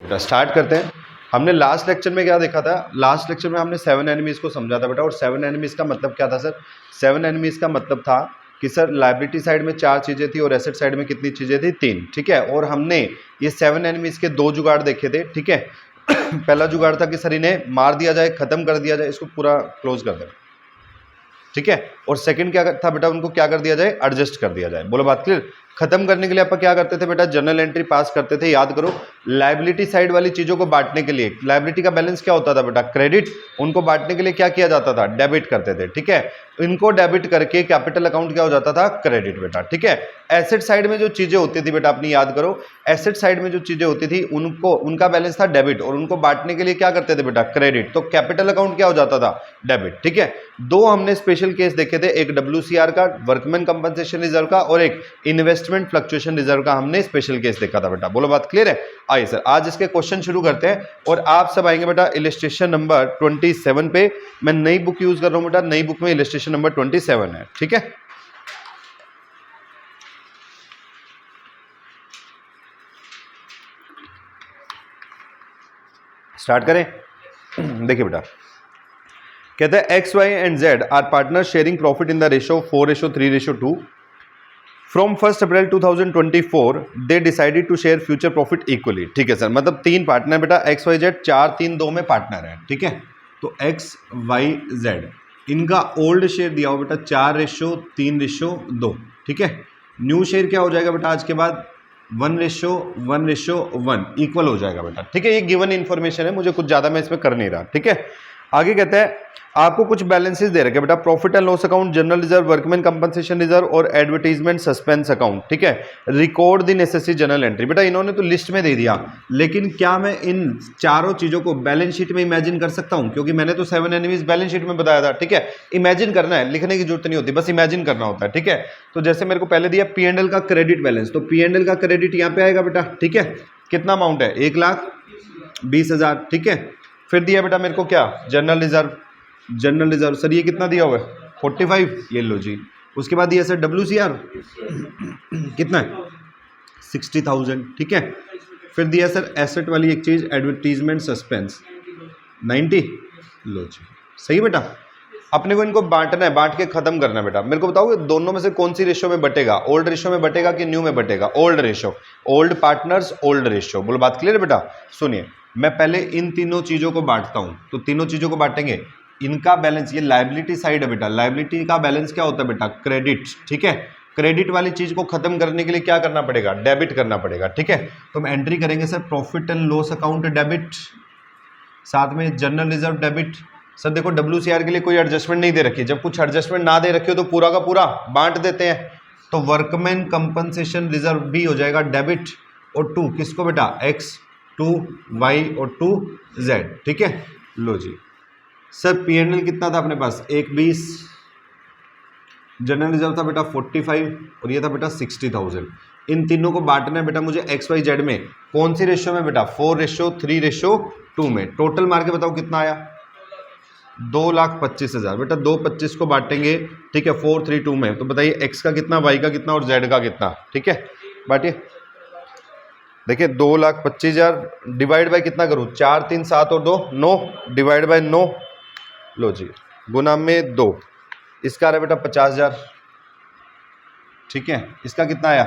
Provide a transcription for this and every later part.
बेटा स्टार्ट करते हैं। हमने लास्ट लेक्चर में क्या देखा था? लास्ट लेक्चर में हमने 7 एनिमीज को समझा था बेटा। और 7 एनिमीज का मतलब क्या था सर? 7 एनिमीज का मतलब था कि सर लायबिलिटी साइड में 4 चीज़ें थी और एसेट साइड में कितनी चीज़ें थी? 3। ठीक है। और हमने ये 7 एनिमीज के 2 जुगाड़ देखे थे। ठीक है। पहला जुगाड़ था कि सर इन्हें मार दिया जाए, खत्म कर दिया जाए, इसको पूरा क्लोज कर दें। ठीक है। और सेकंड क्या था बेटा? उनको क्या कर दिया जाए? एडजस्ट कर दिया जाए। बोलो बात क्लियर? खत्म करने के लिए आप क्या करते थे बेटा? जर्नल एंट्री पास करते थे। याद करो, लायबिलिटी साइड वाली चीजों को बांटने के लिए, लायबिलिटी का बैलेंस क्या होता था बेटा? क्रेडिट। उनको बांटने के लिए क्या किया जाता था? डेबिट करते थे। ठीक है। इनको डेबिट करके कैपिटल अकाउंट क्या हो जाता था? क्रेडिट बेटा। ठीक है। एसेट साइड में जो चीजें होती थी बेटा, अपनी याद करो, एसेट साइड में जो चीजें होती थी उनको, उनका बैलेंस था डेबिट और उनको बांटने के लिए क्या करते थे बेटा? क्रेडिट। तो कैपिटल अकाउंट क्या हो जाता था? डेबिट। ठीक है। 2 हमने स्पेशल केस देखे थे, एक WCR का, वर्कमैन कंपनसेशन रिजर्व का, और एक इन्वेस्टमेंट फ्लक्चुएशन रिजर्व का हमने स्पेशल केस देखा था बेटा। बोलो बात क्लियर है? आइए सर आज इसके क्वेश्चन शुरू करते हैं और आप सब आएंगे बेटा इलस्ट्रेशन नंबर 27 पे। मैं नई बुक यूज कर रहा हूं बेटा, नई बुक में इलस्ट्रेशन नंबर 27 है। ठीक है। स्टार्ट करें। देखिए बेटा, कहते हैं x y and z are partner sharing profit in the ratio 4:3:2। From 1 April 2024 they decided to share future profit equally. ठीक है सर, मतलब 3 पार्टनर बेटा, एक्स वाई जेड, 4 3 2 में पार्टनर है। ठीक है। तो एक्स वाई जेड इनका ओल्ड शेयर दिया हो बेटा 4:3:2। ठीक है। न्यू शेयर क्या हो जाएगा बेटा आज के बाद? 1:1:1 इक्वल हो जाएगा बेटा। ठीक है। ये गिवन इन्फॉर्मेशन है, मुझे कुछ ज्यादा मैं इसमें कर नहीं रहा। ठीक है। आगे कहते हैं आपको कुछ बैलेंसेस दे रखे बेटा, profit and loss account, general reserve, workman compensation reserve और एडवर्टाइजमेंट सस्पेंस अकाउंट। ठीक है। Record the necessary journal entry. बेटा इन्होंने तो लिस्ट में दे दिया, लेकिन क्या मैं इन चारों चीजों को बैलेंस शीट में इमेजिन कर सकता हूं? क्योंकि मैंने तो 7 एनिमीज बैलेंस शीट में बताया था। ठीक है। इमेजिन करना है, लिखने की जरूरत नहीं होती, बस इमेजिन करना होता है। ठीक है। तो जैसे मेरे को पहले दिया P&L का क्रेडिट बैलेंस, तो P&L का क्रेडिट यहां पे आएगा बेटा। ठीक है। कितना अमाउंट है? 1,20,000। ठीक है। फिर दिया बेटा मेरे को क्या? General reserve. General reserve sir ये कितना दिया हुआ है? 45। ये लो जी। उसके बाद दिया सर WCR कितना है? 60,000। ठीक है। फिर दिया सर एसेट वाली एक चीज, एडवर्टीजमेंट सस्पेंस 90। लो जी। सही बेटा। अपने को इनको बांटना है, बांट के खत्म करना है बेटा। मेरे को बताओगे दोनों में से कौन सी रेशो में बटेगा? ओल्ड रेशो में बटेगा कि न्यू में बटेगा? Old ratio. Old partners old ratio. बोलो बात क्लियर है बेटा? सुनिए, मैं पहले इन तीनों चीजों को बांटता हूं। तो तीनों चीजों को बांटेंगे, इनका बैलेंस, ये लायबिलिटी साइड है बेटा, लायबिलिटी का बैलेंस क्या होता है बेटा? क्रेडिट। ठीक है। क्रेडिट वाली चीज को खत्म करने के लिए क्या करना पड़ेगा? डेबिट करना पड़ेगा। ठीक है। तो हम एंट्री करेंगे sir profit and loss account debit, साथ में जनरल रिजर्व डेबिट। सर देखो WCR के लिए कोई एडजस्टमेंट नहीं दे रखी है, जब कुछ एडजस्टमेंट ना दे रखी हो तो पूरा का पूरा बांट देते हैं। तो वर्कमैन कंपनसेशन रिजर्व भी हो जाएगा डेबिट, और 2 किसको बेटा? X, 2 Y और 2 Z। ठीक है। लो जी। सर P&L कितना था अपने पास? 1,20। जनरल रिजर्व था बेटा 45 और ये था बेटा 60,000। इन तीनों को बांटना है बेटा मुझे XYZ में। कौन सी रेशियो में बेटा? 4:3:2 में। टोटल मार के बताओ कितना आया? 2,25,000 बेटा। 2,25 को बांटेंगे। ठीक है 4:3:2 में। तो बताइए X का कितना, Y का कितना और Z का कितना? ठीक है। बांटिए। देखिए 2,25,000 डिवाइड बाय कितना करूं? 4 3 7 और 2 9, डिवाइड बाय 9। लो जी। गुना में 2। इसका आ रहा बेटा 50,000। ठीक है। इसका कितना आया?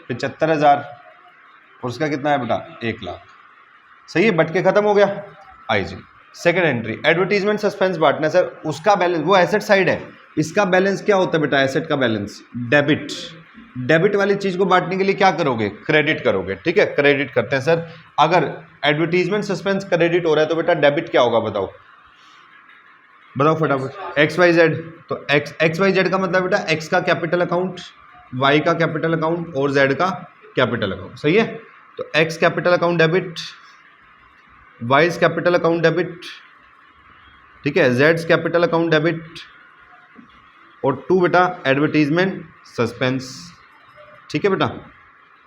75,000। और उसका कितना आया बेटा? 1,00,000। सही है। बट के खत्म हो गया। आई जी। सेकंड एंट्री, एडवर्टीजमेंट सस्पेंस बांटना सर, उसका बैलेंस, वो एसेट साइड है, इसका बैलेंस क्या होता है बेटा? एसेट का बैलेंस डेबिट। डेबिट वाली चीज को बांटने के लिए क्या करोगे? क्रेडिट करोगे। ठीक है। क्रेडिट करते हैं सर। अगर एडवर्टीजमेंट सस्पेंस क्रेडिट हो रहा है तो बेटा डेबिट क्या होगा? बताओ बताओ फटाफट। XYZ। तो XYZ का मतलब बेटा X का कैपिटल अकाउंट, Y का कैपिटल अकाउंट और Z का कैपिटल अकाउंट। सही है। तो X capital account debit, Y's capital account debit. ठीक है। Z's कैपिटल अकाउंट डेबिट और 2 बेटा एडवर्टीजमेंट सस्पेंस। ठीक है बेटा।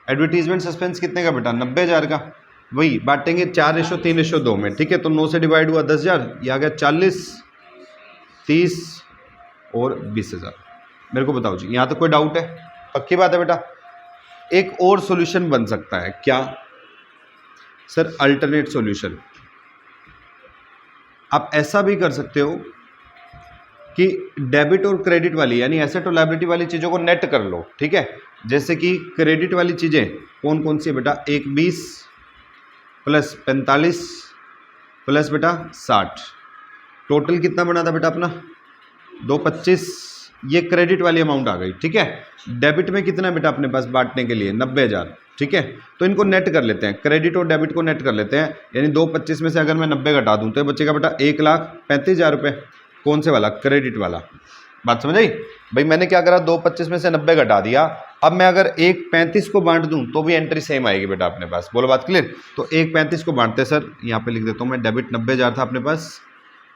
एडवर्टीजमेंट सस्पेंस कितने का बेटा? 90,000 का। वही बांटेंगे 4:3:2 में। ठीक है। तो 9 से डिवाइड हुआ 10,000, ये आ गया 40, 30 और 20,000। मेरे को बताओ जी, यहां तो कोई डाउट है? पक्की बात है बेटा? एक और सॉल्यूशन बन सकता है क्या? सर अल्टरनेट सॉल्यूशन, आप ऐसा भी कर सकते हो कि डेबिट और क्रेडिट वाली यानी एसेट और लायबिलिटी वाली चीज़ों को नेट कर लो, ठीक है। जैसे कि क्रेडिट वाली चीज़ें कौन कौन सी है बेटा, 120 प्लस 45 प्लस बेटा 60, टोटल कितना बना था बेटा अपना 225, ये क्रेडिट वाली अमाउंट आ गई, ठीक है। डेबिट में कितना बेटा अपने पास बांटने के लिए 90,000, ठीक है। तो इनको नेट कर लेते हैं, क्रेडिट और डेबिट को नेट कर लेते हैं, यानी 225 में से अगर मैं 90 घटा दूं तो ये बचेगा बेटा 1,35,000 रुपये। कौन से वाला, क्रेडिट वाला। बात समझ आई भाई, मैंने क्या करा 225 में से 90 घटा दिया। अब मैं अगर 1,35 को बांट दूं तो भी एंट्री सेम आएगी बेटा अपने पास, बोलो बात क्लियर। तो 1,35 को बांटते हैं सर, यहाँ पे लिख देता हूँ मैं, डेबिट 90,000 था अपने पास,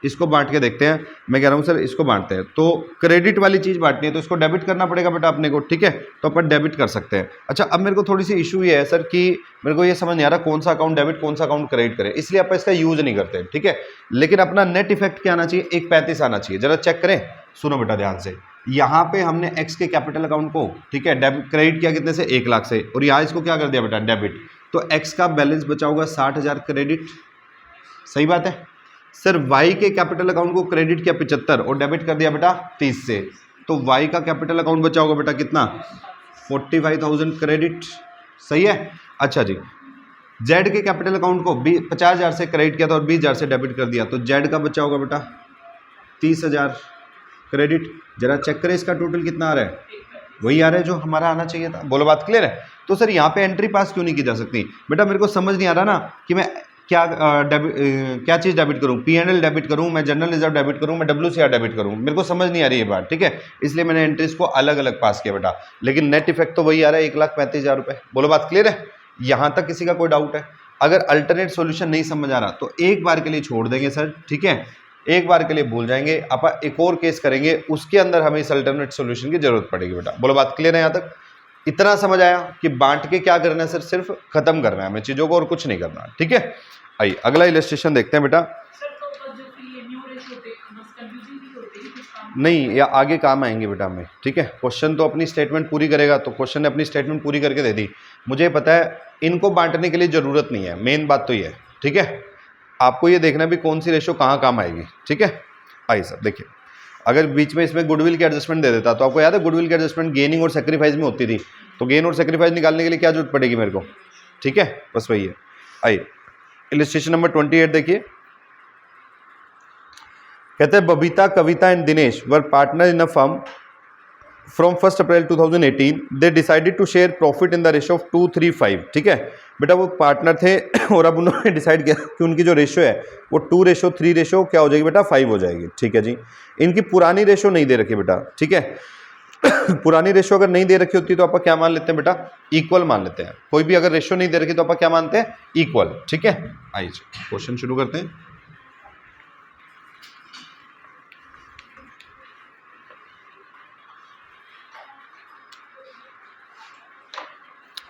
इसको बांट के देखते हैं। मैं कह रहा हूँ सर इसको बांटते हैं, तो क्रेडिट वाली चीज़ बांटनी है तो इसको डेबिट करना पड़ेगा बेटा अपने को, ठीक है। तो अपन डेबिट कर सकते हैं। अच्छा, अब मेरे को थोड़ी सी इशू ये है सर कि मेरे को ये समझ नहीं आ रहा कौन सा अकाउंट डेबिट कौन सा अकाउंट क्रेडिट करें, इसलिए आप इसका यूज नहीं करते, ठीक है। लेकिन अपना नेट इफेक्ट क्या आना चाहिए, 1,35 आना चाहिए। जरा चेक करें, सुनो बेटा ध्यान से। यहाँ पे हमने एक्स के कैपिटल अकाउंट को, ठीक है, डेबिट क्रेडिट किया कितने से, 1 लाख से, और यहाँ इसको क्या कर दिया बेटा, डेबिट। तो एक्स का बैलेंस बचा होगा 60,000 क्रेडिट, सही बात है। सर वाई के कैपिटल अकाउंट को क्रेडिट किया 75 और डेबिट कर दिया बेटा 30 से, तो वाई का कैपिटल अकाउंट बचा होगा बेटा कितना, 45,000 क्रेडिट, सही है। अच्छा जी, जेड के कैपिटल अकाउंट को 50,000 से क्रेडिट किया था और 20,000 से डेबिट कर दिया, तो जेड का बचा होगा बेटा 30,000 क्रेडिट। जरा चेक करें इसका टोटल कितना आ रहा है, वही आ रहा है जो हमारा आना चाहिए था, बोलो बात क्लियर है। तो सर यहाँ पे एंट्री पास क्यों नहीं की जा सकती बेटा, मेरे को समझ नहीं आ रहा ना कि मैं क्या चीज़ डेबिट करूँ, P&L डेबिट करूँ, मैं जनरल रिजर्व डेबिट करूँ, मैं WCR डेबिट करूँ, मेरे को समझ नहीं आ रही ये बात, ठीक है। इसलिए मैंने एंट्रीज को अलग अलग पास किया बेटा, लेकिन नेट इफेक्ट तो वही आ रहा है 1,35,000 रुपये, बोलो बात क्लियर है। यहाँ तक किसी का कोई डाउट है? अगर अल्टरनेट सोल्यूशन नहीं समझ आ रहा तो एक बार के लिए छोड़ देंगे सर, ठीक है, एक बार के लिए भूल जाएंगे, अपन एक और केस करेंगे, उसके अंदर हमें इस अल्टरनेट सोल्यूशन की जरूरत पड़ेगी बेटा, बोलो बात क्लियर है। यहाँ तक इतना समझ आया कि बांट के क्या करना है सर, सिर्फ खत्म करना है हमें चीज़ों को और कुछ नहीं करना, ठीक है। आइए अगला इलस्ट्रेशन देखते हैं बेटा। नहीं, या आगे काम आएंगे बेटा हमें, ठीक है। क्वेश्चन तो अपनी स्टेटमेंट पूरी करेगा, तो क्वेश्चन ने अपनी स्टेटमेंट पूरी करके दे दी, मुझे पता है इनको बांटने के लिए ज़रूरत नहीं है, मेन बात तो ये है, ठीक है। आपको ये देखना भी कौन सी रेशो कहाँ काम आएगी, ठीक है। आइए सर देखिए, अगर बीच में इसमें गुडविल की एडजस्टमेंट दे देता तो आपको याद है गुडविल की एडजस्टमेंट गेनिंग और सेक्रीफाइस में होती थी, तो गेन और सेक्रीफाइस निकालने के लिए क्या जरूरत पड़ेगी मेरे को, ठीक है, बस वही है। आइए इलस्ट्रेशन नंबर 28 देखिए, कहते हैं Babita, Kavita and Dinesh were partner in a firm from 1 April 2018, they decided to share profit in the ratio of 2:3:5, ठीक है। बेटा वो पार्टनर थे और अब उन्होंने डिसाइड किया कि उनकी जो रेशो है वो 2:3 क्या हो जाएगी बेटा, 5 हो जाएगी, ठीक है जी। इनकी पुरानी रेशो नहीं दे रखी बेटा, ठीक है। पुरानी रेशो अगर नहीं दे रखी होती तो आप क्या मान लेते हैं बेटा, इक्वल मान लेते हैं। कोई भी अगर रेशो नहीं दे रखी तो आप क्या मानते हैं, इक्वल, ठीक है। आइए क्वेश्चन शुरू करते हैं।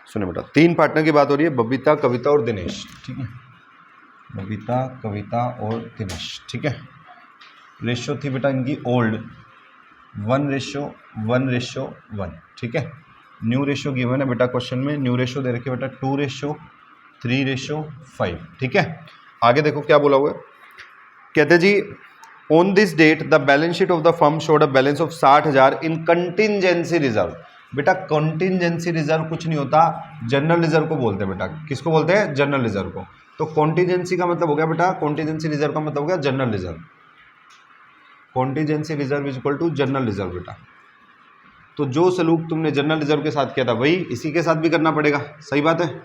सुनिए बेटा, 3 पार्टनर की बात हो रही है, बबीता, कविता और दिनेश, ठीक है। बबीता, कविता और दिनेश, ठीक है। रेशो थी बेटा इनकी ओल्ड 1:1:1, ठीक है। न्यू रेशो गिवन है बेटा क्वेश्चन में, न्यू रेशो दे रखी है बेटा 2:3:5, ठीक है। आगे देखो क्या बोला हुआ है, कहते जी on this date the balance sheet of the firm showed a balance of 60,000 in contingency reserve. बेटा कंटिजेंसी रिजर्व कुछ नहीं होता, जनरल रिजर्व को बोलते हैं बेटा, किसको बोलते हैं, जनरल रिजर्व को। तो कॉन्टीजेंसी का मतलब हो गया बेटा, कॉन्टीजेंसी रिजर्व का मतलब हो गया general reserve, contingency reserve is equal to general reserve बेटा। तो जो सलूक तुमने जनरल रिजर्व के साथ किया था वही इसी के साथ भी करना पड़ेगा, सही बात है।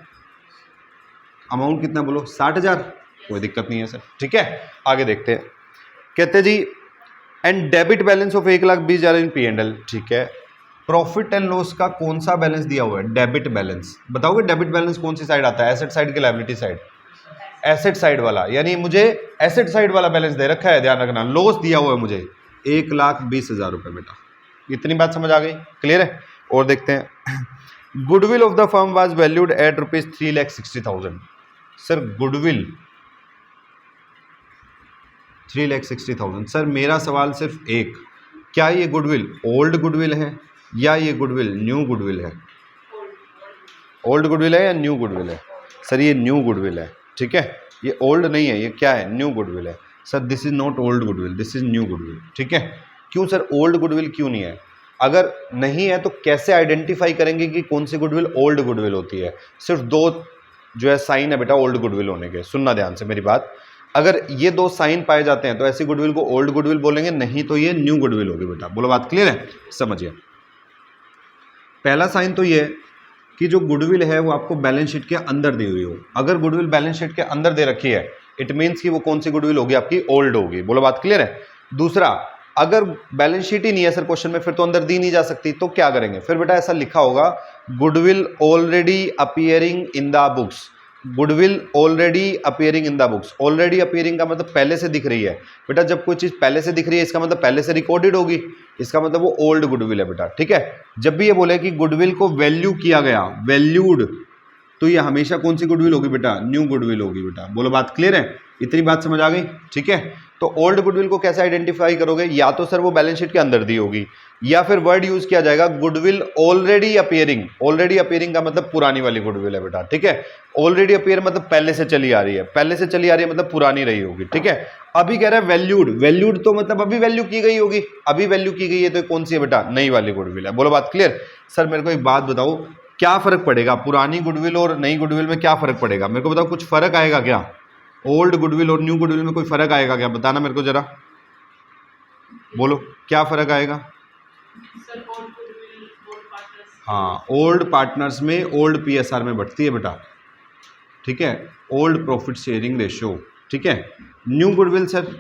अमाउंट कितना बोलो, 60,000, कोई दिक्कत नहीं है सर, ठीक है। आगे देखते हैं, कहते जी and debit balance of 1,20,000 in P&L, ठीक है। प्रॉफिट एंड लॉस का कौन सा बैलेंस दिया हुआ है, डेबिट बैलेंस। बताओगे डेबिट बैलेंस कौन सी साइड आता है, एसेट साइड की लायबिलिटी साइड, एसेट साइड वाला, यानी मुझे एसेट साइड वाला बैलेंस दे रखा है, ध्यान रखना। लॉस दिया हुआ है मुझे 1,20,000 रुपये बेटा, इतनी बात समझ आ गई, क्लियर है। और देखते हैं, goodwill of the firm was valued at ₹3,60,000। Sir goodwill 3,60,000। Sir मेरा सवाल सिर्फ एक, क्या ये गुडविल ओल्ड गुडविल है या ये गुडविल न्यू गुडविल है? ओल्ड गुडविल है या न्यू गुडविल है? सर ये न्यू गुडविल है, ठीक है, ये ओल्ड नहीं है, ये क्या है, न्यू गुडविल है। Sir this is not old goodwill, this is new goodwill. ठीक है, क्यों सर ओल्ड गुडविल क्यों नहीं है? अगर नहीं है तो कैसे आइडेंटिफाई करेंगे कि कौन सी गुडविल ओल्ड गुडविल होती है? सिर्फ दो जो है साइन है बेटा ओल्ड गुडविल होने के, सुनना ध्यान से मेरी बात। अगर ये दो साइन पाए जाते हैं तो ऐसी गुडविल को ओल्ड गुडविल बोलेंगे, नहीं तो ये न्यू गुडविल होगी बेटा। बोलो बात क्लियर है? समझिए, पहला साइन तो ये कि जो गुडविल है वो आपको बैलेंस शीट के अंदर दी हुई हो। अगर गुडविल बैलेंस शीट के अंदर दे रखी है इट मीन्स कि वो कौन सी गुडविल होगी, आपकी ओल्ड होगी। बोलो बात क्लियर है? दूसरा, अगर बैलेंस शीट ही नहीं है सर क्वेश्चन में, फिर तो अंदर दी नहीं जा सकती, तो क्या करेंगे? फिर बेटा ऐसा लिखा होगा goodwill already appearing in the books. Goodwill already appearing in the books. Already appearing का मतलब पहले से दिख रही है बेटा। जब कोई चीज़ पहले से दिख रही है इसका मतलब पहले से रिकॉर्डेड होगी, इसका मतलब वो ओल्ड गुडविल है बेटा। ठीक है, जब भी ये बोले कि गुडविल को वैल्यू किया गया, वैल्यूड, तो ये हमेशा कौन सी गुडविल होगी बेटा? न्यू गुडविल होगी बेटा। बोलो बात क्लियर है? इतनी बात समझ आ गई? ठीक है, तो ओल्ड गुडविल को कैसे आइडेंटिफाई करोगे? या तो सर वो बैलेंस शीट के अंदर दी होगी, या फिर वर्ड यूज किया जाएगा goodwill already appearing. Already appearing का मतलब पुरानी वाली गुडविल है बेटा। ठीक है, ऑलरेडी अपीयर मतलब पहले से चली आ रही है, पहले से चली आ रही है मतलब पुरानी रही होगी। ठीक है, अभी कह रहा है वैल्यूड, वैल्यूड तो मतलब अभी वैल्यू की गई होगी, अभी वैल्यू की गई है तो कौन सी है बेटा? नई वाली गुडविल है। बोलो बात क्लियर? सर मेरे को एक बात बताओ, क्या फर्क पड़ेगा पुरानी गुडविल और नई गुडविल में? क्या फर्क पड़ेगा मेरे को बताओ, कुछ फर्क आएगा क्या? ओल्ड गुडविल और न्यू गुडविल में कोई फर्क आएगा क्या? बताना मेरे को जरा, बोलो क्या फर्क आएगा? हाँ, ओल्ड पार्टनर्स में ओल्ड पीएसआर में बढ़ती है बेटा। ठीक है, ओल्ड प्रॉफिट शेयरिंग रेशियो। ठीक है, न्यू गुडविल सर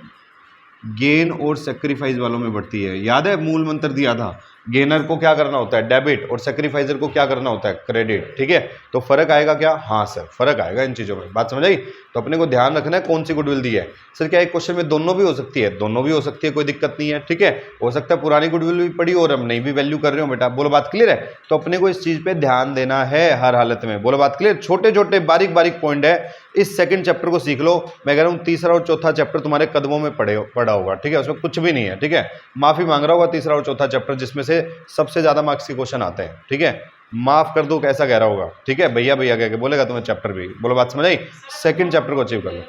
गेन और सेक्रीफाइस वालों में बढ़ती है। याद है मूल मंत्र दिया था, गेनर को क्या करना होता है? डेबिट, और सेक्रीफाइजर को क्या करना होता है? क्रेडिट। ठीक है, तो फर्क आएगा क्या? हाँ सर फर्क आएगा इन चीज़ों में। बात समझ आई? तो अपने को ध्यान रखना है कौन सी गुडविल दी है। सर क्या एक क्वेश्चन में दोनों भी हो सकती है? दोनों भी हो सकती है, कोई दिक्कत नहीं है। ठीक है, हो सकता है पुरानी गुडविल भी पड़ी और हम नई भी वैल्यू कर रहे हो बेटा। बोलो बात क्लियर है? तो अपने को इस चीज़ पे ध्यान देना है हर हालत में। बोलो बात क्लियर? छोटे छोटे बारीक बारीक पॉइंट है, इस सेकंड चैप्टर को सीख लो। मैं कह रहा हूँ तीसरा और चौथा चैप्टर तुम्हारे कदमों में पड़ा होगा। ठीक है, उसमें कुछ भी नहीं है। ठीक है, माफी मांग रहा होगा तीसरा और चौथा चैप्टर जिसमें से सबसे ज्यादा मार्क्स के क्वेश्चन आते हैं। ठीक है, माफ कर दो कैसा कह रहा होगा। ठीक है, भैया भैया कह के बोलेगा तुम्हें चैप्टर भी। बोलो बात समझ आई? सेकंड चैप्टर को अचीव कर लो।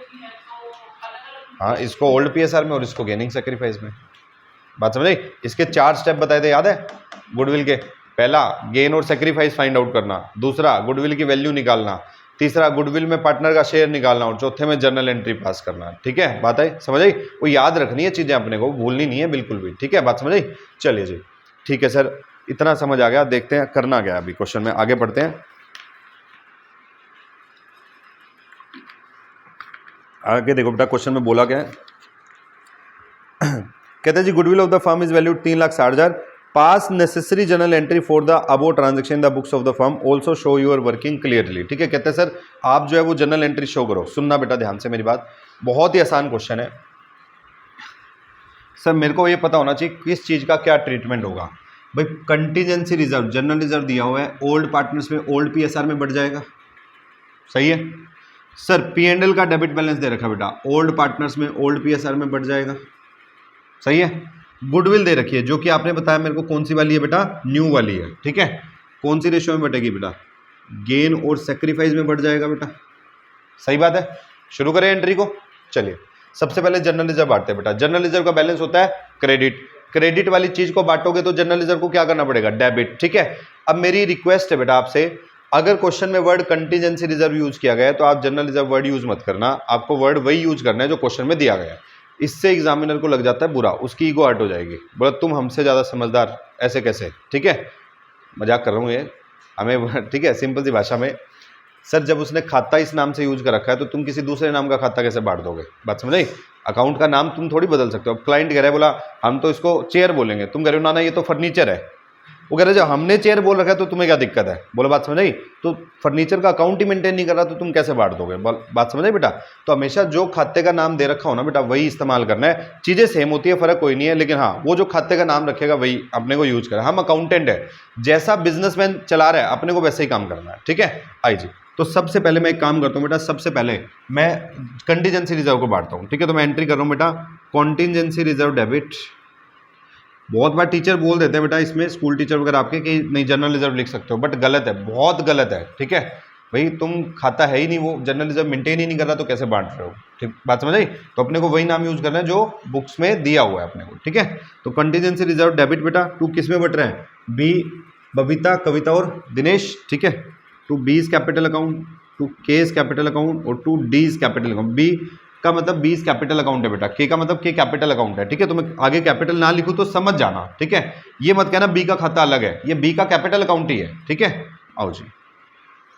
हाँ, इसको ओल्ड पीएसआर में और इसको गेनिंग सेक्रीफाइस में। बात समझ आई? इसके 4 स्टेप बताए थे, याद है गुडविल के? पहला गेन और सेक्रीफाइस फाइंड आउट करना, दूसरा गुडविल की वैल्यू निकालना, तीसरा गुडविल में पार्टनर का शेयर निकालना, और चौथे में जर्नल एंट्री पास करना। ठीक है, बात आई समझ आई? वो याद रखनी है चीजें, अपने को भूलनी नहीं है बिल्कुल भी। ठीक है, बात समझ आई? चलिए जी, ठीक है सर, इतना समझ आ गया। देखते हैं करना क्या अभी क्वेश्चन में, आगे बढ़ते हैं। आगे देखो बेटा क्वेश्चन में बोला क्या है। कहते हैं जी goodwill of the firm is valued 3,60,000। Pass necessary journal entry for the above transaction in the books of the firm, also show your working clearly. ठीक है, कहते हैं सर आप जो है वो जर्नल एंट्री शो करो। सुनना बेटा ध्यान से मेरी बात, बहुत ही आसान क्वेश्चन है। सर मेरे को ये पता होना चाहिए किस चीज का क्या ट्रीटमेंट होगा। भाई कंटीजेंसी रिजर्व, जनरल रिजर्व दिया हुआ है, ओल्ड पार्टनर्स में ओल्ड पीएसआर में बढ़ जाएगा। सही है सर, P&L का डेबिट बैलेंस दे रखा बेटा, ओल्ड पार्टनर्स में ओल्ड पीएसआर में बढ़ जाएगा। सही है, गुडविल दे रखी है जो कि आपने बताया मेरे को कौन सी वाली है बेटा? न्यू वाली है। ठीक है, कौन सी रेशियो में बढ़ेगी बेटा? गेन और सेक्रीफाइस में बढ़ जाएगा बेटा। सही बात है, शुरू करें एंट्री को। चलिए सबसे पहले जनरल रिजर्व बांटते हैं बेटा। जनरल रिजर्व का बैलेंस होता है क्रेडिट, क्रेडिट वाली चीज को बांटोगे तो जनरल रिजर्व को क्या करना पड़ेगा? डेबिट। ठीक है, अब मेरी रिक्वेस्ट है बेटा आपसे, अगर क्वेश्चन में वर्ड कंटीजेंसी रिजर्व यूज किया गया है तो आप जनरल रिजर्व वर्ड यूज मत करना, आपको वर्ड वही यूज करना है जो क्वेश्चन में दिया गया है। इससे एग्जामिनर को लग जाता है बुरा, उसकी ईगो हर्ट हो जाएगी, बोला तुम हमसे ज़्यादा समझदार, ऐसे कैसे। ठीक है, मजाक कर रहा हूँ ये हमें। ठीक है, सिंपल सी भाषा में, सर जब उसने खाता इस नाम से यूज कर रखा है तो तुम किसी दूसरे नाम का खाता कैसे बांट दोगे? बात समझ आई? अकाउंट का नाम तुम थोड़ी बदल सकते हो। अब क्लाइंट कह रहा है, बोला हम तो इसको चेयर बोलेंगे, तुम कह रहे हो ना ना ये तो फर्नीचर है। वो कह रहे जब हमने चेयर बोल रखा है तो तुम्हें क्या दिक्कत है? बोलो बात समझ आई? तो फर्नीचर का अकाउंट ही मेंटेन नहीं कर रहा तो तुम कैसे बांट दोगे? बात समझ आई बेटा? तो हमेशा जो खाते का नाम दे रखा हो ना बेटा वही इस्तेमाल करना है। चीजें सेम होती है, फर्क कोई नहीं है, लेकिन हाँ वो जो खाते का नाम रखेगा वही अपने को यूज करें। हम अकाउंटेंट है, जैसा बिजनेसमैन चला रहा है अपने को वैसे ही काम करना है। ठीक है, आई जी। तो सबसे पहले मैं एक काम करता हूँ बेटा, सबसे पहले मैं कंटीजेंसी रिजर्व को बांटता हूँ। ठीक है, तो मैं एंट्री कर रहा हूँ बेटा कॉन्टीजेंसी रिजर्व डेबिट। बहुत बार टीचर बोल देते हैं बेटा इसमें, स्कूल टीचर वगैरह आपके, कि नहीं जनरल रिजर्व लिख सकते हो, बट गलत है, बहुत गलत है। ठीक है, भाई तुम खाता है ही नहीं, वो जनरल रिजर्व मेंटेन ही नहीं कर रहा तो कैसे बांट रहे हो, ठीक बात समझ आई। तो अपने को वही नाम यूज करना है जो बुक्स में दिया हुआ है अपने को, ठीक है। तो कंटीजेंसी रिजर्व डेबिट बेटा टू किस में बट रहे हैं, बी बबीता कविता और दिनेश, ठीक है। To B's capital account, to K's capital account और to D's capital account. B का मतलब बीज कैपिटल अकाउंट है बेटा, के का मतलब के कैपिटल अकाउंट है, ठीक है। तो मैं आगे कैपिटल ना लिखूं तो समझ जाना, ठीक है। ये मत कहना बी का खाता अलग है, ये बी का कैपिटल अकाउंट ही है, ठीक है। आओ जी,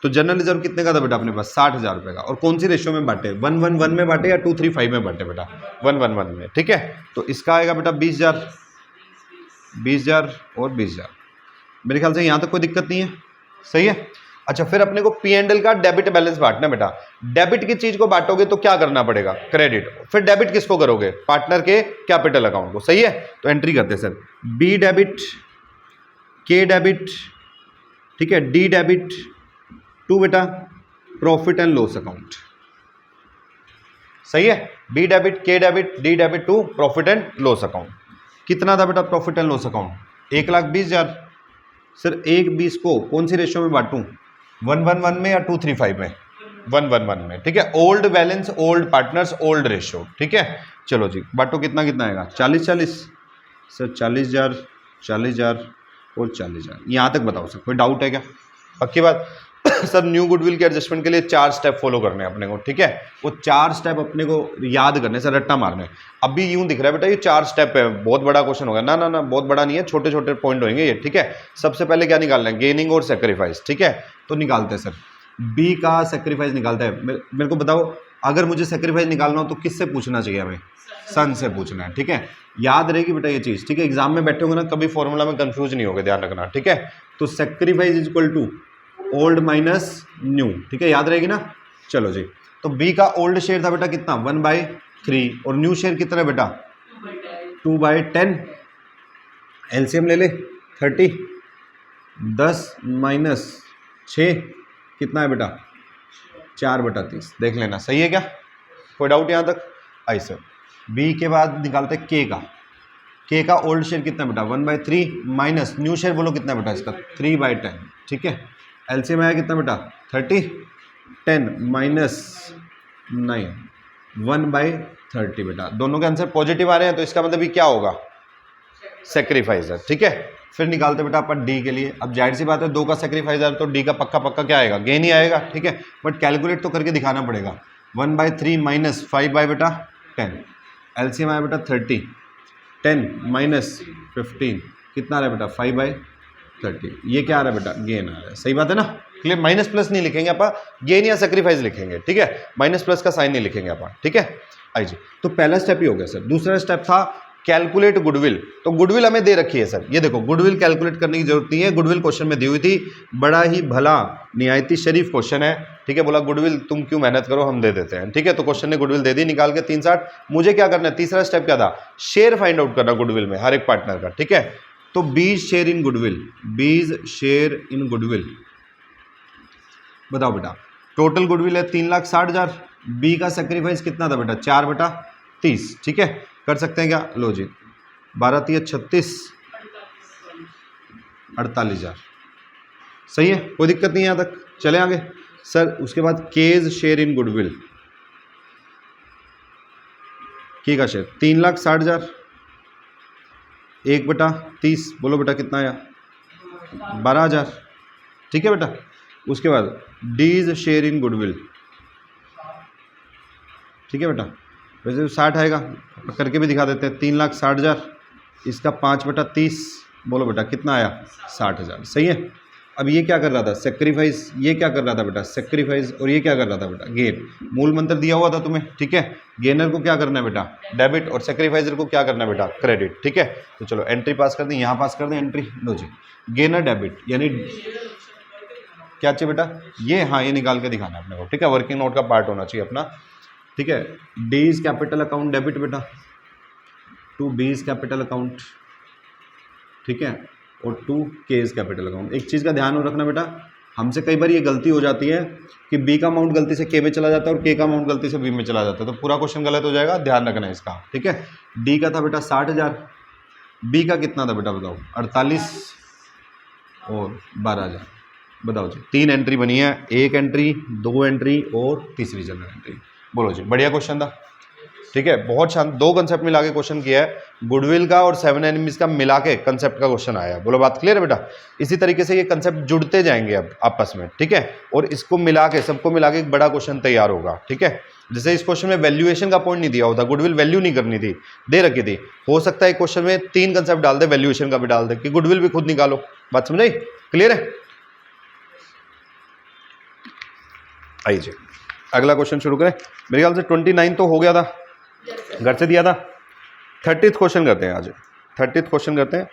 तो जनरल रिजर्व कितने का था बेटा अपने पास, 60,000 रुपए का। और कौन सी रेशियो में बांटे, 1:1:1 में बांटे या 2:3:5 में बांटे बेटा, 1:1:1 में, ठीक है। तो इसका आएगा बेटा 20,000, 20,000 और 20,000। मेरे ख्याल से यहां तक कोई दिक्कत नहीं है, सही है। अच्छा, फिर अपने को P&L का डेबिट बैलेंस बांटना बेटा। डेबिट की चीज को बांटोगे तो क्या करना पड़ेगा, क्रेडिट। फिर डेबिट किसको करोगे, पार्टनर के कैपिटल अकाउंट को, सही है। तो एंट्री करते हैं sir, B debit, K debit, ठीक है, डी डेबिट टू बेटा प्रॉफिट एंड लॉस अकाउंट, सही है। B debit, K debit, D debit to profit and loss account. कितना था बेटा profit and loss account, 1,20,000। Sir 1:20 को कौन सी रेशियो में बांटूं, 1:1:1 में या 2:3:5 में, 1:1:1 में, ठीक है। Old balance, old partners, old ratio, ठीक है। चलो जी, बांटो कितना कितना आएगा, 40-40। सर 40,000, 40,000 और 40,000, यहां तक बताओ सर, कोई डाउट है क्या, पक्की बात। सर न्यू गुडविल के एडजस्टमेंट के लिए 4 स्टेप फॉलो करने हैं अपने को, ठीक है। वो 4 स्टेप अपने को याद करने, सर रट्टा मारने। अभी यूं दिख रहा है बेटा ये 4 स्टेप है, बहुत बड़ा क्वेश्चन होगा, ना ना ना बहुत बड़ा नहीं है, छोटे छोटे पॉइंट होंगे ये, ठीक है। सबसे पहले क्या निकालना है, गेनिंग और सेक्रीफाइस, ठीक है। तो निकालते हैं सर, बी का सेक्रीफाइस निकालता है। मेरे को बताओ, अगर मुझे सेक्रीफाइस निकालना हो तो किससे पूछना चाहिए हमें, सन से पूछना है, ठीक है। याद रहेगी बेटा ये चीज, ठीक है। एग्जाम में बैठे होंगे ना, कभी फॉर्मूला में कंफ्यूज नहीं होगा, ध्यान रखना, ठीक है। तो sacrifice is equal to old minus new, ठीक है, याद रहेगी ना। चलो जी, तो बी का ओल्ड शेयर था बेटा कितना, 1/3 और न्यू शेयर कितना है बेटा 2/10। एलसीएम ले ले 30, 10 माइनस 6 कितना है बेटा 4/30। देख लेना, सही है क्या, कोई डाउट यहाँ तक। आई सर, बी के बाद निकालते हैं के का ओल्ड शेयर कितना बेटा 1/3 माइनस न्यू शेयर बोलो कितना बेटा इसका 3/10, ठीक है। एलसीएम आया कितना बेटा 30, 10 माइनस 9, 1/30 बेटा। दोनों के आंसर पॉजिटिव आ रहे हैं, तो इसका मतलब ये क्या होगा, सेक्रीफाइस है, ठीक है। फिर निकालते बेटा अपन डी के लिए। अब जाहिर सी बात है 2 का सेक्रीफाइस है तो डी का पक्का पक्का क्या आएगा, गेन ही आएगा, ठीक है। बट कैलकुलेट तो करके दिखाना पड़ेगा। 1/3 माइनस 5/10, एलसीएम आया बेटा 30, 10 माइनस 15 कितना आ रहा है बेटा 5/30। ये क्या आ रहा है बेटा, गेन आ रहा है, सही बात है ना। क्लियर, माइनस प्लस नहीं लिखेंगे अपन, गेन या सेक्रीफाइस लिखेंगे, ठीक है। माइनस प्लस का साइन नहीं लिखेंगे अपन, ठीक है। आइए, तो पहला स्टेप ही हो गया सर। दूसरा स्टेप था कैलकुलेट गुडविल। तो गुडविल हमें दे रखी है सर, ये देखो गुडविल कैलकुलेट करने की जरूरत नहीं है, गुडविल क्वेश्चन में दी हुई थी। बड़ा ही भला निहायती शरीफ क्वेश्चन है, ठीक है। बोला गुडविल तुम क्यों मेहनत करो, हम दे देते हैं, ठीक है। तो क्वेश्चन ने गुडविल दे दी निकाल के 360। मुझे क्या करना है, तीसरा स्टेप क्या था, शेयर फाइंड आउट करना गुडविल में हर एक पार्टनर का, ठीक है। तो बीज शेयर इन गुडविल, बीज शेयर इन गुडविल बताओ बेटा। टोटल गुडविल है 3,60,000। बी का सेक्रीफाइस कितना था बेटा 4/30, ठीक है। कर सकते हैं क्या, लो जी 12×3 36, 48,000, सही है, कोई दिक्कत नहीं है यहाँ तक। चले आगे सर। उसके बाद केज शेयर इन गुडविल, की का शेयर 3,60,000, 1/30 बोलो बेटा कितना आया 12,000, ठीक है बेटा। उसके बाद डीज शेयर इन गुडविल, ठीक है बेटा, वैसे 60 आएगा, करके भी दिखा देते हैं। 3,60,000, इसका 5/30 बोलो बेटा कितना आया 60,000, सही है। अब ये क्या कर रहा था सेक्रीफाइस, ये क्या कर रहा था बेटा सेक्रीफाइस, और ये क्या कर रहा था बेटा गेन। मूल मंत्र दिया हुआ था तुम्हें, ठीक है। गेनर को क्या करना है बेटा डेबिट, और सेक्रीफाइजर को क्या करना है बेटा क्रेडिट, ठीक है। तो चलो एंट्री पास कर दें, यहाँ पास कर दें एंट्री, लो जी गेनर डेबिट यानी क्या चाहिए बेटा ये, हाँ ये निकाल के दिखाना है अपने को, ठीक है। वर्किंग नोट का पार्ट होना चाहिए अपना, ठीक है। डीज कैपिटल अकाउंट डेबिट बेटा टू बीज कैपिटल अकाउंट, ठीक है, और टू केज कैपिटल अकाउंट। एक चीज़ का ध्यान रखना बेटा, हमसे कई बार ये गलती हो जाती है कि बी का अमाउंट गलती से के में चला जाता है और के का अमाउंट गलती से बी में चला जाता है, तो पूरा क्वेश्चन गलत हो जाएगा, ध्यान रखना है इसका, ठीक है। डी का था बेटा 60,000, बी का कितना था बेटा बताओ 48 और 12,000, बताओ जी, 3 एंट्री बनी है, 1 एंट्री, 2 एंट्री और तीसरी जनरल एंट्री। बोलो जी, बढ़िया क्वेश्चन था, ठीक है, बहुत शानदार। 2 कंसेप्ट मिला के क्वेश्चन किया है, गुडविल का और 7 एनिमीज का मिला के कंसेप्ट का क्वेश्चन आया। बोलो बात क्लियर है बेटा। इसी तरीके से ये कंसेप्ट जुड़ते जाएंगे अब आपस में, ठीक है, और इसको मिला के, सबको मिला के एक बड़ा क्वेश्चन तैयार होगा, ठीक है। जैसे इस क्वेश्चन में वैल्यूएशन का पॉइंट नहीं दिया होता, गुडविल वैल्यू नहीं करनी थी, दे रखी थी, हो सकता है क्वेश्चन में 3 कंसेप्ट डाल दे, वैल्यूएशन का भी डाल दे कि गुडविल भी खुद निकालो। बात समझ आई, क्लियर है। आइए जी, अगला क्वेश्चन शुरू करें। मेरे ख्याल से 29 तो हो गया था, घर से दिया था। 30th क्वेश्चन करते हैं आज, 30th क्वेश्चन करते हैं।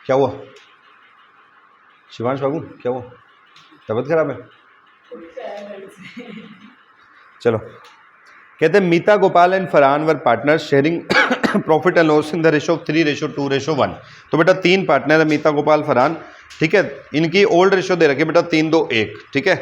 क्या हुआ शिवांश बाबू, क्या हुआ, तबीयत खराब है? चलो, कहते हैं Meeta Gopal and Farhan were partner sharing profit and loss in the ratio of 3:2:1। तो बेटा 3 पार्टनर है, मीता गोपाल फरहान, ठीक है। इनकी ओल्ड रेशो दे रखी है बेटा 3:2:1, ठीक है।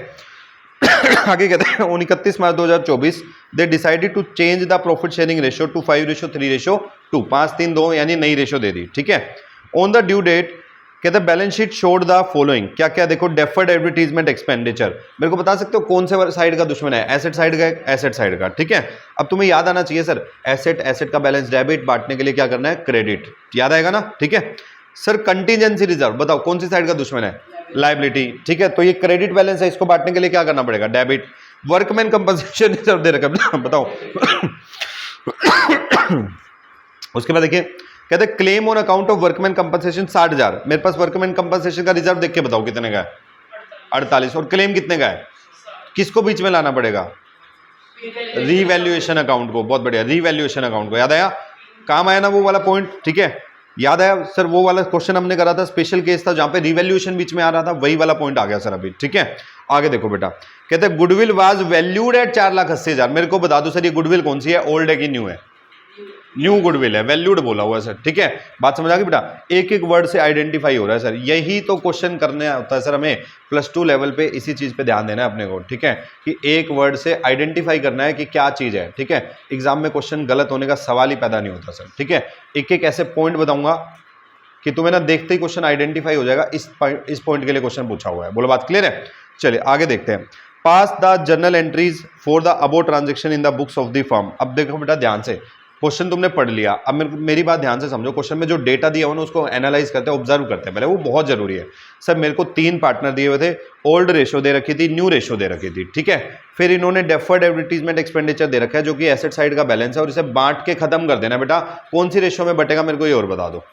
आगे कहते हैं 29 March 2024 they decided to change the profit sharing ratio to 5:3:2, 5:3:2 यानी नई रेशो दे दी, ठीक है। ऑन द ड्यू डेट कहते हैं balance sheet showed the following, क्या क्या देखो, डेफर्ड एडवर्टीजमेंट एक्सपेंडिचर। मेरे को बता सकते हो कौन से साइड का दुश्मन है, एसेट साइड का, एसेट साइड का, ठीक है। अब तुम्हें याद आना चाहिए सर, एसेट का बैलेंस डेबिट, बांटने के लिए क्या करना है, क्रेडिट, याद आएगा ना, ठीक है। सर कंटीजेंसी रिजर्व, बताओ कौन सी साइड का दुश्मन है, लायबिलिटी, ठीक है। तो ये क्रेडिट बैलेंस है, इसको बांटने के लिए क्या करना पड़ेगा, डेबिट। वर्कमैन कंपनसेशन रिजर्व दे रखा, बताओ। उसके बाद देखिए कहते हैं claim on account of workman compensation 60,000। मेरे पास वर्कमैन कंपनसेशन का रिजर्व देख के बताओ कितने का है, 48, और क्लेम कितने का है, किसको बीच में लाना पड़ेगा, रीवैल्यूएशन अकाउंट को। बहुत बढ़िया, रीवैल्यूएशन अकाउंट को, याद आया, काम आया ना वो वाला पॉइंट, ठीक है, याद आया सर। वो वाला क्वेश्चन हमने करा था, स्पेशल केस था जहां पे रीवैल्यूएशन बीच में आ रहा था, वही वाला पॉइंट आ गया सर अभी, ठीक है। आगे देखो बेटा, कहते हैं गुडविल वाज वैल्यूड एट 4,80,000। मेरे को बता दो सर ये गुडविल कौन सी है, ओल्ड है कि न्यू है, न्यू गुडविल है, वैल्यूड बोला हुआ है सर, ठीक है। बात समझ आ गई बेटा, एक एक वर्ड से आइडेंटिफाई हो रहा है सर, यही तो क्वेश्चन करने होता है सर हमें +2 लेवल पे, इसी चीज पे ध्यान देना है अपने को, ठीक है, कि एक वर्ड से आइडेंटिफाई करना है कि क्या चीज है, ठीक है। एग्जाम में क्वेश्चन गलत होने का सवाल ही पैदा नहीं होता सर, ठीक है। एक एक ऐसे पॉइंट बताऊंगा कि तुम्हें ना देखते ही क्वेश्चन आइडेंटिफाई हो जाएगा, इस पॉइंट के लिए क्वेश्चन पूछा हुआ है। बोलो बात क्लियर है। चलिए आगे देखते हैं। Pass the journal entries for the above transaction in the books of the firm. अब देखो बेटा ध्यान से, क्वेश्चन तुमने पढ़ लिया, अब मेरी बात ध्यान से समझो। क्वेश्चन में जो डेटा दिया हुआ ना उसको एनालाइज करते हैं, ऑब्जर्व करते हैं पहले, वो बहुत जरूरी है सर। मेरे को 3 पार्टनर दिए हुए थे, ओल्ड रेशो दे रखी थी, न्यू रेशो दे रखी थी, ठीक है। फिर इन्होंने डेफर्ड एडवर्टीजमेंट एक्सपेंडिचर दे रखा है जो कि एसेट साइड का बैलेंस है, और इसे बांट के खत्म कर देना बेटा। कौन सी रेशो में बटेगा मेरे को ये और बता दो,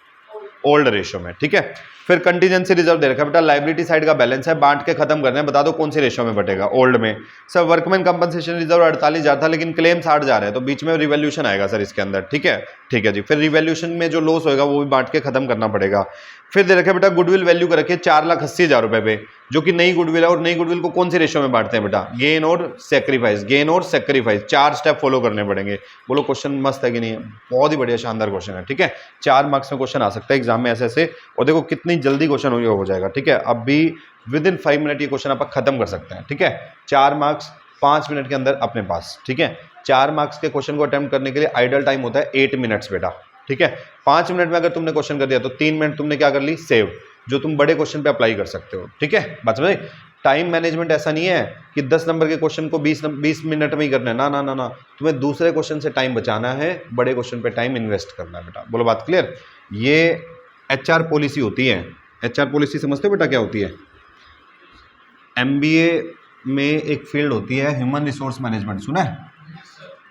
ओल्ड रेशो में, ठीक है। फिर कंटीजेंसी रिजर्व दे रखा है बेटा, लायबिलिटी साइड का बैलेंस है, बांट के खत्म करना है, बता दो कौन सी रेशो में बटेगा, ओल्ड में। सर वर्कमैन कंपनसेशन रिजर्व 48,000 था, लेकिन क्लेम 60,000 है, तो बीच में रिवैल्यूएशन आएगा सर इसके अंदर, ठीक है, ठीक है जी। फिर रिवैल्यूएशन में जो लॉस होगा वो भी बांट के खत्म करना पड़ेगा। फिर दे रखा है बेटा गुडविल वैल्यू कर रखी है 4,80,000 रुपए पे, जो कि नई गुडविल है, और नई गुडविल को कौन सी रेशो में बांटते हैं बेटा, गेन और सेक्रीफाइस, गेन और सेक्रीफाइस, 4 स्टेप फॉलो करने पड़ेंगे। बोलो क्वेश्चन मस्त है कि नहीं, बहुत ही बढ़िया शानदार क्वेश्चन है, ठीक है। 4 मार्क्स में क्वेश्चन आ सकता है एग्जाम में ऐसे ऐसे, और देखो कितनी जल्दी क्वेश्चन हो जाएगा, ठीक है। अब भी विद इन 5 मिनट ये क्वेश्चन आप खत्म कर सकते हैं, ठीक है। 4 मार्क्स 5 मिनट के अंदर अपने पास, ठीक है। 4 मार्क्स के क्वेश्चन को अटेम्प्ट करने के लिए आइडल टाइम होता है 8 मिनट्स बेटा, ठीक है। 5 मिनट में अगर तुमने क्वेश्चन कर दिया तो 3 मिनट तुमने क्या कर ली, सेव, जो तुम बड़े क्वेश्चन पे अप्लाई कर सकते हो, ठीक है। बात समझ। टाइम मैनेजमेंट ऐसा नहीं है कि 10 नंबर के क्वेश्चन को 20 मिनट में ही करना है, ना ना ना ना, तुम्हें दूसरे क्वेश्चन से टाइम बचाना है, बड़े क्वेश्चन पे टाइम इन्वेस्ट करना है बेटा। बोलो बात क्लियर। ये HR पॉलिसी होती है। HR पॉलिसी समझते हो बेटा क्या होती है? MBA में एक फील्ड होती है ह्यूमन रिसोर्स मैनेजमेंट, सुना है,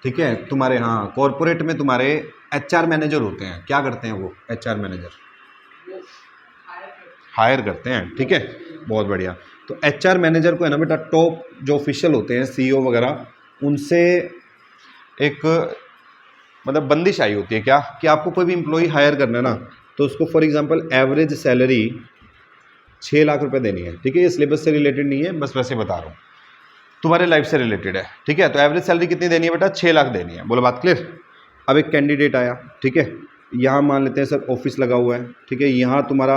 ठीक है। तुम्हारे हाँ कॉर्पोरेट में तुम्हारे HR मैनेजर होते हैं, क्या करते हैं वो HR मैनेजर, हायर करते हैं, ठीक है, बहुत बढ़िया। तो HR मैनेजर को है ना बेटा, टॉप जो ऑफिशियल होते हैं CEO वगैरह, उनसे एक मतलब बंदिश आई होती है क्या, कि आपको कोई भी एम्प्लॉय हायर करना है ना, तो उसको for example average salary 6 lakh रुपए देनी है, ठीक है। ये सिलेबस से रिलेटेड नहीं है, बस वैसे बता रहा हूँ, तुम्हारे लाइफ से रिलेटेड है, ठीक है। तो एवरेज सैलरी कितनी देनी है बेटा, 6 लाख देनी है। बोलो बात क्लियर। अब एक कैंडिडेट आया, ठीक है, यहाँ मान लेते हैं सर ऑफिस लगा हुआ है, ठीक है, यहाँ तुम्हारा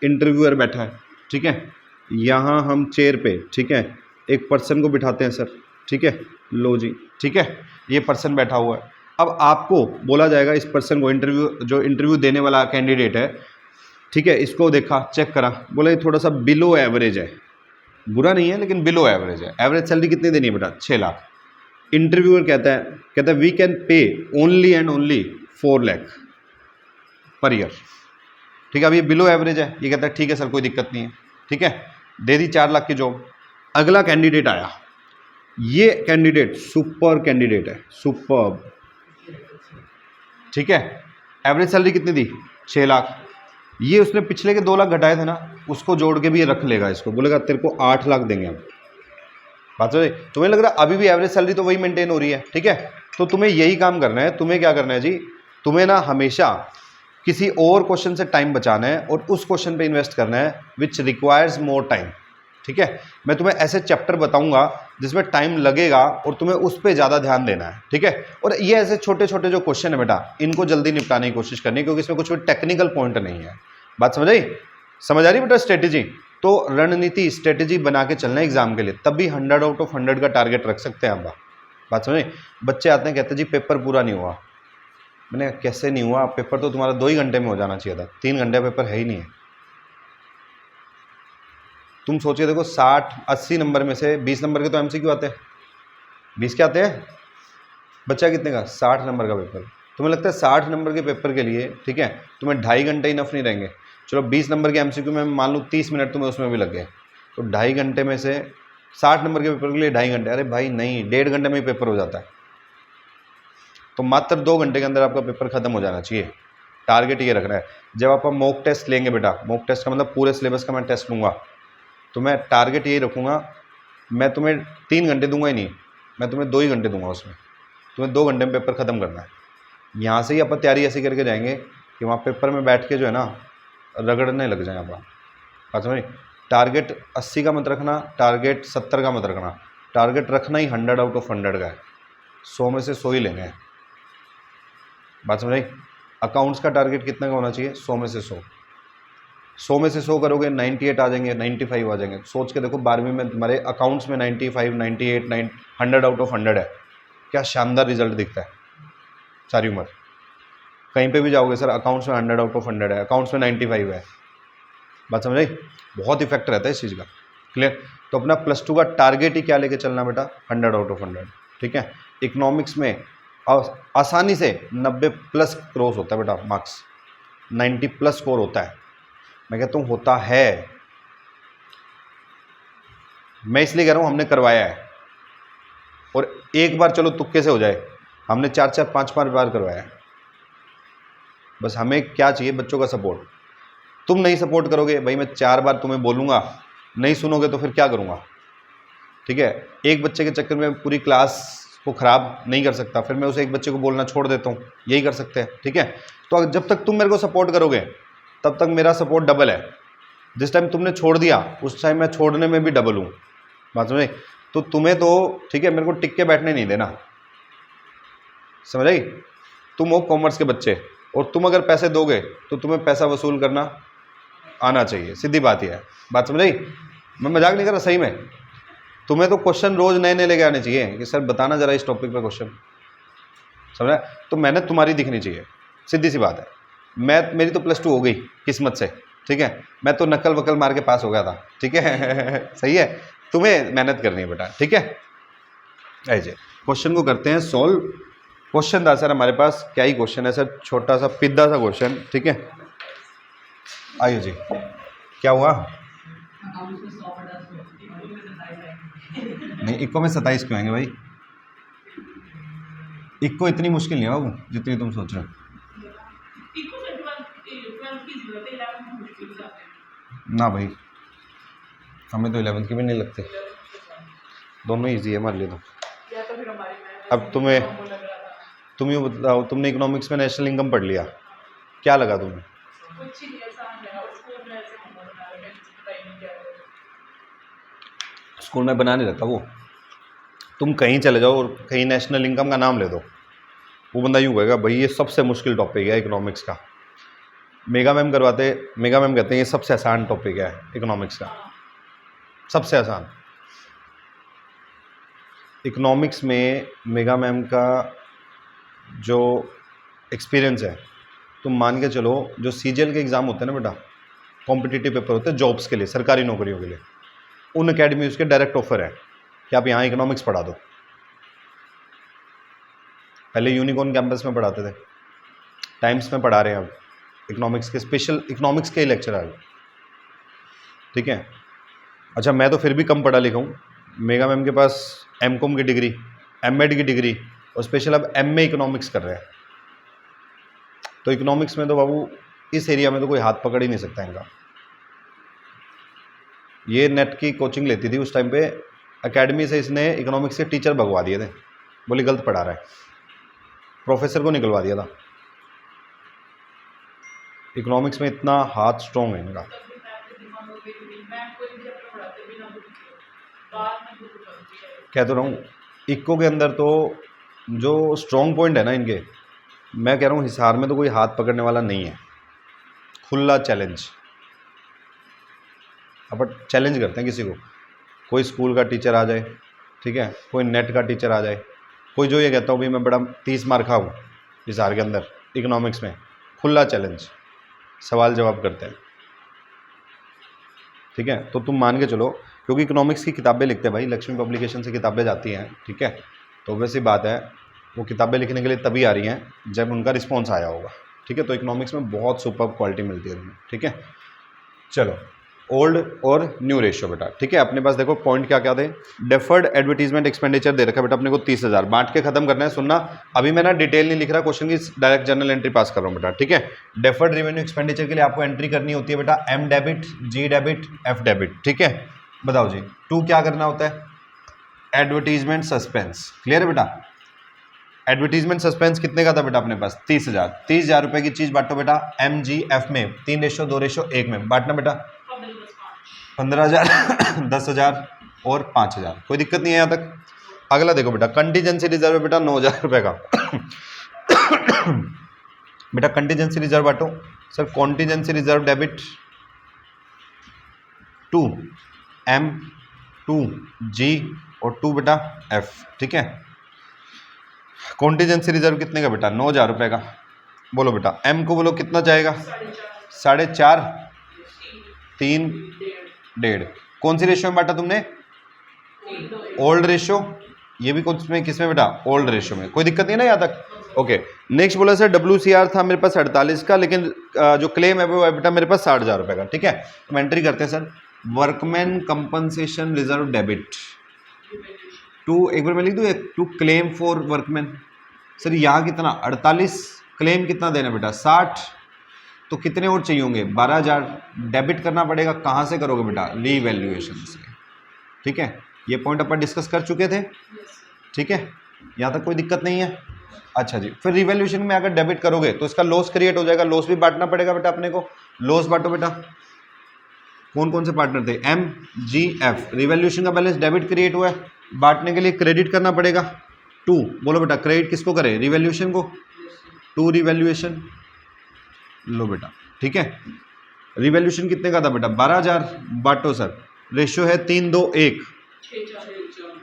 इंटरव्यूअर बैठा है, ठीक है, यहाँ हम चेयर पे, ठीक है, एक पर्सन को बिठाते हैं सर, ठीक है, लो जी, ठीक है, ये पर्सन बैठा हुआ है। अब आपको बोला जाएगा इस पर्सन को, जो इंटरव्यू देने वाला कैंडिडेट है, ठीक है, इसको देखा, चेक करा, बोला ये थोड़ा सा बिलो एवरेज है, बुरा नहीं है लेकिन बिलो एवरेज है। एवरेज सैलरी कितनी देनी है बेटा? 6 लाख। इंटरव्यूअर कहता है we can pay only and only 4 lakh per year. ठीक है, अब ये बिलो एवरेज है, ये कहता है ठीक है सर कोई दिक्कत नहीं है, ठीक है, दे दी 4 लाख की जॉब। अगला कैंडिडेट आया, ये कैंडिडेट सुपर कैंडिडेट है, सुपर, ठीक है, एवरेज सैलरी कितनी दी? 6 लाख। ये उसने पिछले के 2 लाख घटाए थे ना, उसको जोड़ के भी ये रख लेगा, इसको बोलेगा तेरे को 8 लाख देंगे हम। बात समझ? तुम्हें लग रहा है अभी भी एवरेज सैलरी तो वही मेंटेन हो रही है, ठीक है, तो तुम्हें यही काम करना है। तुम्हें क्या करना है जी, तुम्हें ना हमेशा किसी और क्वेश्चन से टाइम बचाना है और उस क्वेश्चन पे इन्वेस्ट करना है विच रिक्वायर्स मोर टाइम, ठीक है। मैं तुम्हें ऐसे चैप्टर बताऊंगा जिसमें टाइम लगेगा और तुम्हें उस पर ज़्यादा ध्यान देना है, ठीक है। और ये ऐसे छोटे छोटे जो क्वेश्चन है बेटा, इनको जल्दी निपटाने की कोशिश करनी है, क्योंकि इसमें कुछ भी टेक्निकल पॉइंट नहीं है। बात समझ आई? समझ आ रही बेटा? स्ट्रेटेजी, तो रणनीति स्ट्रेटेजी बना के चलना है एग्जाम के लिए, तब भी 100 आउट ऑफ 100 का टारगेट रख सकते हैं आप। बात समझ? बच्चे आते हैं कहते हैं जी पेपर पूरा नहीं हुआ। मैंने कैसे नहीं हुआ? पेपर तो तुम्हारा 2 ही घंटे में हो जाना चाहिए था, 3 घंटे पेपर है ही नहीं है। तुम सोचिए, देखो 60-80 नंबर में से 20 नंबर के तो एमसीक्यू आते हैं, 20 के आते हैं, बच्चा कितने का? 60 नंबर का पेपर। तुम्हें लगता है 60 नंबर के पेपर के लिए, ठीक है, तुम्हें 2.5 घंटे इनफ नहीं रहेंगे? चलो 20 नंबर के एमसीक्यू में मान लो 30 मिनट तुम्हें उसमें भी लग गए, तो 2.5 घंटे में से 60 नंबर के पेपर के लिए 2.5 घंटे, अरे भाई नहीं, 1.5 घंटे में ही पेपर हो जाता है। तो मात्र 2 घंटे के अंदर आपका पेपर खत्म हो जाना चाहिए। टारगेट ये रखना है। जब आप मॉक टेस्ट लेंगे बेटा, मॉक टेस्ट का मतलब पूरे सिलेबस का मैं टेस्ट लूँगा, तो मैं टारगेट यही रखूँगा, मैं तुम्हें 3 घंटे दूंगा ही नहीं, मैं तुम्हें 2 ही घंटे दूंगा, उसमें तुम्हें 2 घंटे में पेपर ख़त्म करना है। यहाँ से ही अपन तैयारी ऐसी करके जाएंगे कि वहाँ पेपर में बैठ के जो है ना रगड़ने लग जाए अपना। बात समझ? टारगेट 80 का मत रखना, टारगेट 70 का मत रखना, टारगेट रखना ही 100 आउट ऑफ 100 का है, 100 में से 100 ही लेने हैं। बात समझ? अकाउंट्स का टारगेट कितना का होना चाहिए? 100 में से 100। 100 में से 100 करोगे 98 आ जाएंगे, 95 आ जाएंगे। सोच के देखो 12वीं में तुम्हारे अकाउंट्स में 95, 98, 100 आउट ऑफ 100 है, क्या शानदार रिजल्ट दिखता है सारी उम्र। कहीं पे भी जाओगे सर अकाउंट्स में 100 आउट ऑफ 100 है, अकाउंट्स में 95 है। बात समझ आई? बहुत इफेक्ट रहता है इस चीज़ का। क्लियर? तो अपना +2 का टारगेट ही क्या लेके चलना बेटा? 100 आउट ऑफ 100, ठीक है। इकोनॉमिक्स में आसानी से 90+ क्रॉस होता है बेटा, मार्क्स 90+ स्कोर होता है। मैं कहता हूँ होता है, मैं इसलिए कह रहा हूँ हमने करवाया है। और एक बार चलो तुक्के से हो जाए, हमने 4-4, 5-5 बार करवाया है। बस हमें क्या चाहिए? बच्चों का सपोर्ट। तुम नहीं सपोर्ट करोगे भाई, मैं 4 बार तुम्हें बोलूँगा, नहीं सुनोगे तो फिर क्या करूँगा? ठीक है, एक बच्चे के चक्कर में पूरी क्लास को ख़राब नहीं कर सकता, फिर मैं उसे एक बच्चे को बोलना छोड़ देता हूँ, यही कर सकते हैं, ठीक है। तो जब तक तुम मेरे को सपोर्ट करोगे तब तक मेरा सपोर्ट डबल है। जिस टाइम तुमने छोड़ दिया उस टाइम मैं छोड़ने में भी डबल हूँ। बात समझ? तो तुम्हें तो ठीक है, मेरे को टिक के बैठने नहीं देना, समझ आई? तुम हो कॉमर्स के बच्चे और तुम अगर पैसे दोगे तो तुम्हें पैसा वसूल करना आना चाहिए, सीधी बात ही है। बात समझ आई? मैं मजाक नहीं कर रहा, सही में। तुम्हें तो क्वेश्चन रोज नए नए लेके आने चाहिए कि सर बताना जरा इस टॉपिक पे क्वेश्चन, समझ? तो मेहनत तुम्हारी दिखनी चाहिए, सीधी सी बात है। मेरी तो +2 हो गई किस्मत से, ठीक है, मैं तो नकल वकल मार के पास हो गया था, ठीक है। सही है, तुम्हें मेहनत करनी है बेटा, ठीक है। ऐसे क्वेश्चन को करते हैं सॉल्व। क्वेश्चन था सर हमारे पास, क्या ही क्वेश्चन है सर, छोटा सा पिद्दा सा क्वेश्चन, ठीक है। आइए जी, क्या हुआ? नहीं, इक्को में 27 क्यों आएंगे भाई? इक्को इतनी मुश्किल नहीं है बाबू जितनी तुम सोच रहे हो। ना भाई, हमें तो 11th के भी नहीं लगते, दोनों इजी है हमारे लिए। तो अब तुम ये बताओ, तुमने इकोनॉमिक्स में नेशनल इनकम पढ़ लिया, क्या लगा तुम्हें? स्कूल में बना नहीं रहता वो। तुम कहीं चले जाओ और कहीं नेशनल इनकम का नाम ले दो, वो बंदा यूँ कहेगा भाई ये सबसे मुश्किल टॉपिक है इकोनॉमिक्स का। मेगा मैम कहते हैं ये सबसे आसान टॉपिक है इकोनॉमिक्स का, सबसे आसान। इकोनॉमिक्स में मेगा मैम का जो एक्सपीरियंस है, तुम मान के चलो जो सीजीएल के एग्ज़ाम होते हैं ना बेटा, कॉम्पिटिटिव पेपर होते हैं जॉब्स के लिए, सरकारी नौकरियों के लिए, उन अकेडमी उसके डायरेक्ट ऑफर है कि आप यहाँ इकोनॉमिक्स पढ़ा दो। पहले यूनिकॉर्न कैंपस में पढ़ाते थे, टाइम्स में पढ़ा रहे हैं अब इकोनॉमिक्स के, स्पेशल इकोनॉमिक्स के लेक्चरर। ठीक है, अच्छा मैं तो फिर भी कम पढ़ा लिखा हूँ, मेगा मैम के पास एमकॉम की डिग्री, एमएड की डिग्री और स्पेशल अब एमए इकोनॉमिक्स कर रहे हैं। तो इकोनॉमिक्स में तो बाबू इस एरिया में तो कोई हाथ पकड़ ही नहीं सकता इनका। ये नेट की कोचिंग लेती थी उस टाइम पे, एकेडमी से इसने इकोनॉमिक्स के टीचर भगवा दिए थे, बोली गलत पढ़ा रहा है, प्रोफेसर को निकलवा दिया था। इकोनॉमिक्स में इतना हाथ स्ट्रॉन्ग है इनका। कह तो रहा हूँ इको के अंदर तो जो स्ट्रॉन्ग पॉइंट है ना इनके, मैं कह रहा हूँ हिसार में तो कोई हाथ पकड़ने वाला नहीं है। खुला चैलेंज, अपन चैलेंज करते हैं किसी को, कोई स्कूल का टीचर आ जाए, ठीक है, कोई नेट का टीचर आ जाए, कोई जो ये कहता हूँ भाई मैं बड़ा 30 मार्क खाऊँ हिसार के अंदर इकोनॉमिक्स में, खुला चैलेंज, सवाल जवाब करते हैं। ठीक है, तो तुम मान के चलो, क्योंकि इकोनॉमिक्स की किताबें लिखते हैं भाई, लक्ष्मी पब्लिकेशन से किताबें जाती हैं। ठीक है, तो वैसी बात है, वो किताबें लिखने के लिए तभी आ रही हैं जब उनका रिस्पॉन्स आया होगा। ठीक है, तो इकोनॉमिक्स में बहुत सुपर क्वालिटी मिलती है उनमें। ठीक है, चलो ओल्ड और न्यू रेशियो बेटा। ठीक है, अपने पास देखो पॉइंट क्या क्या थे। डेफर्ड एडवर्टीजमेंट एक्सपेंडिचर दे रखा है बेटा अपने को 30,000, बांट के खत्म करना है। सुनना, अभी मैं ना डिटेल नहीं लिख रहा क्वेश्चन की, डायरेक्ट जर्नल एंट्री पास कर रहा हूँ बेटा। ठीक है, डेफर्ड रेवेन्यू एक्सपेंडिचर के लिए आपको एंट्री करनी होती है बेटा एम डेबिट, जी डेबिट, एफ डेबिट। ठीक है, बताओ जी, टू क्या करना होता है? Advertisement suspense. क्लियर है बेटा? एडवर्टीजमेंट सस्पेंस कितने का था बेटा अपने पास? 30,000। 30,000 रुपए की चीज बांटो बेटा एम जी एफ में, 3:2:1 में बांटना बेटा। 15,000 10,000 और 5,000। कोई दिक्कत नहीं है यहाँ तक? अगला देखो बेटा, कंटीजेंसी रिजर्व बेटा 9,000 रुपए का बेटा कंटीजेंसी रिजर्व बांटो। Sir contingency reserve debit 2 M 2 G और 2 बेटा एफ। ठीक है, कॉन्टीजेंसी रिजर्व कितने का बेटा? 9,000 रुपए का। बोलो बेटा एम को बोलो कितना जाएगा? 4.5 3 1.5। कौन सी रेशियो में बांटा तुमने? Old ratio. ये भी कुछ में किसमें बेटा? ओल्ड रेशियो में। कोई दिक्कत नहीं है ना यहाँ तक? ओके, नेक्स्ट बोला सर WCR था मेरे पास 48 का, लेकिन जो क्लेम है वो है बेटा मेरे पास 60,000 रुपए का। ठीक है, तो हम एंट्री करते हैं sir, workman compensation reserve debit to, एक बार मैं लिख दूँ, to claim for workman. Sir यहाँ कितना? 48, क्लेम कितना देना बेटा? 60, तो कितने और चाहिए होंगे? 12,000 डेबिट करना पड़ेगा। कहाँ से करोगे बेटा? रीवैल्यूएशन से। ठीक है, ये पॉइंट अपन डिस्कस कर चुके थे। ठीक है, यहाँ तक कोई दिक्कत नहीं है? अच्छा जी, फिर रीवैल्यूएशन में अगर डेबिट करोगे तो इसका लॉस क्रिएट हो जाएगा, लॉस भी बांटना पड़ेगा बेटा अपने को। लॉस बांटो बेटा। कौन कौन से पार्टनर थे? M G F. रिवैल्यूएशन का बैलेंस डेबिट क्रिएट हुआ है, बांटने के लिए क्रेडिट करना पड़ेगा 2। बोलो बेटा क्रेडिट किसको करे? रिवैल्यूएशन को। 2 रिवैल्यूएशन लो बेटा। ठीक है, रिवैल्यूएशन कितने का था बेटा? 12,000। बांटो सर, रेशियो है 3:2:1,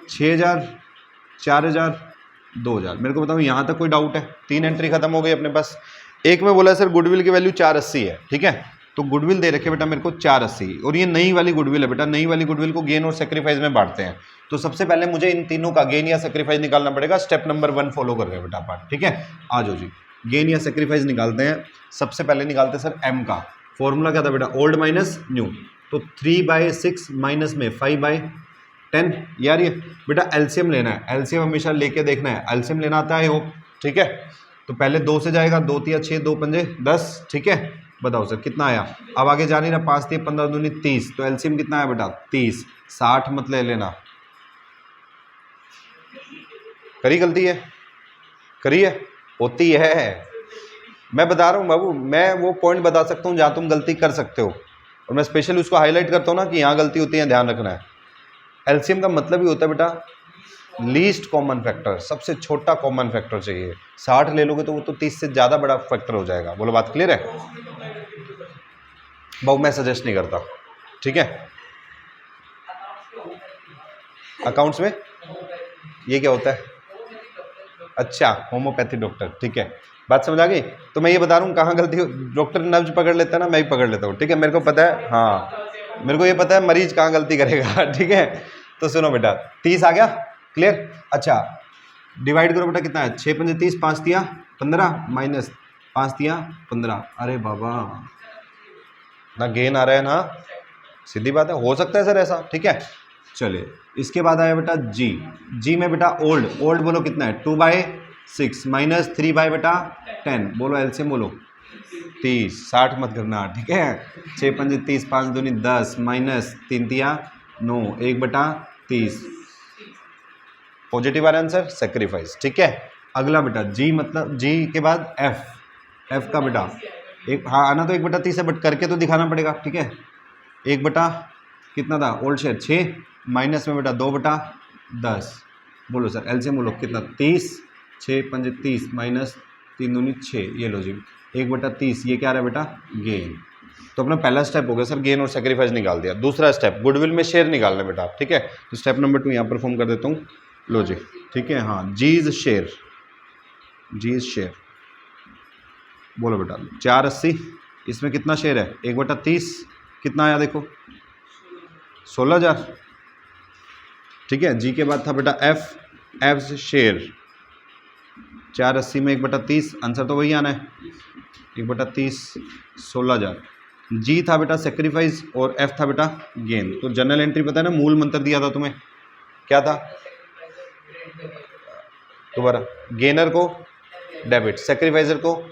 6,000 4,000 2,000। मेरे को बताओ यहाँ तक कोई डाउट है? 3 एंट्री खत्म हो गई अपने पास। एक में बोला सर गुडविल की वैल्यू 480 है। ठीक है, तो गुडविल दे रखे बेटा मेरे को 480, और ये नई वाली गुडविल है बेटा। नई वाली गुडविल को गेन और सेक्रीफाइस में बांटते हैं, तो सबसे पहले मुझे इन तीनों का गेन या सेक्रीफाइस निकालना पड़ेगा। स्टेप नंबर 1 फॉलो कर रहे हैं बेटा अपन। ठीक है, आ जाओ जी, गेन या सेक्रीफाइस निकालते हैं। सबसे पहले निकालते हैं सर एम का। फॉर्मूला क्या था बेटा? Old minus new. तो 3/6 माइनस में 5/10। यार ये बेटा एलसीएम लेना है, एलसीएम हमेशा लेके देखना है। एलसीएम लेना आता है होप। ठीक है, तो पहले 2 से जाएगा, 2 3 6, 2 5 10। ठीक है, बताओ सर कितना आया? अब आगे जा नहीं रहा, 5 3 15 दूनी 30, तो एलसीएम कितना आया बेटा? 30। 60 मत ले लेना। करी गलती है? करी है? होती है। मैं बता रहा हूँ बाबू, मैं वो पॉइंट बता सकता हूँ जहाँ तुम गलती कर सकते हो, और मैं स्पेशली उसको हाईलाइट करता हूँ ना कि यहाँ गलती होती है, ध्यान रखना है। एलसीएम का मतलब ही होता है बेटा लीस्ट कॉमन फैक्टर, सबसे छोटा कॉमन फैक्टर चाहिए। 60 ले लोगे तो वो तो 30 से ज़्यादा बड़ा फैक्टर हो जाएगा। बोलो बात क्लियर है? बाबू मैं सजेस्ट नहीं करता। ठीक है, अकाउंट्स में ये क्या होता है? अच्छा होम्योपैथी डॉक्टर, ठीक है, बात समझ आ गई। तो मैं ये बता रहा हूँ कहाँ गलती हो, डॉक्टर नब्ज पकड़ लेता है ना, मैं भी पकड़ लेता हूँ, ठीक है, मेरे को पता है, हाँ मेरे को ये पता है मरीज कहाँ गलती करेगा, ठीक है। तो सुनो बेटा 30 आ गया, क्लियर। अच्छा डिवाइड करो बेटा, कितना है 6 पंजे 30, 5 दिया 15 माइनस 5 दिया 15, अरे बाबा ना गेन आ रहा है ना, सीधी बात है, हो सकता है सर ऐसा, ठीक है। चलिए इसके बाद आया बेटा जी, जी में बेटा ओल्ड, ओल्ड बोलो कितना है 2/6 माइनस 3/10, बोलो एलसीएम बोलो 30, 60 मत करना, ठीक है। 6 पंजे 30, 5 दूनी 10 माइनस 3 तिया 9, 1/30, पॉजिटिव आ रहा आंसर सेक्रीफाइस, ठीक है। अगला बेटा जी मतलब जी के बाद एफ, एफ का बेटा एक, हाँ आना तो 1/30 है बट करके तो दिखाना पड़ेगा, ठीक है। 1 बटा कितना था ओल्ड शेयर 6 माइनस में बेटा 2/10, बोलो सर एलसीएम बोलो कितना 30, 6 पंजे 30 माइनस 3 दूनी 6, ये लो जी 1/30, ये क्या आ रहा है बेटा गेन। तो अपना पहला स्टेप हो गया सर गेन और सेक्रीफाइस निकाल दिया। दूसरा स्टेप गुडविल में शेयर निकालना बेटा, ठीक है। तो स्टेप नंबर 2 यहाँ परफॉर्म कर देता हूँ, लो जी, ठीक है। हाँ G's share, G's share, बोलो बेटा 480, इसमें कितना शेयर है 1/30, कितना आया देखो 16,000, ठीक है। जी के बाद था बेटा एफ, एफ शेयर 480 में 1/30, आंसर तो वही आना है 1/30 16,000। जी था बेटा सेक्रीफाइस और एफ था बेटा गेन। तो जनरल एंट्री पता है ना, मूल मंत्र दिया था तुम्हें, क्या था दोबारा, गेनर को डेबिट, सेक्रीफाइजर को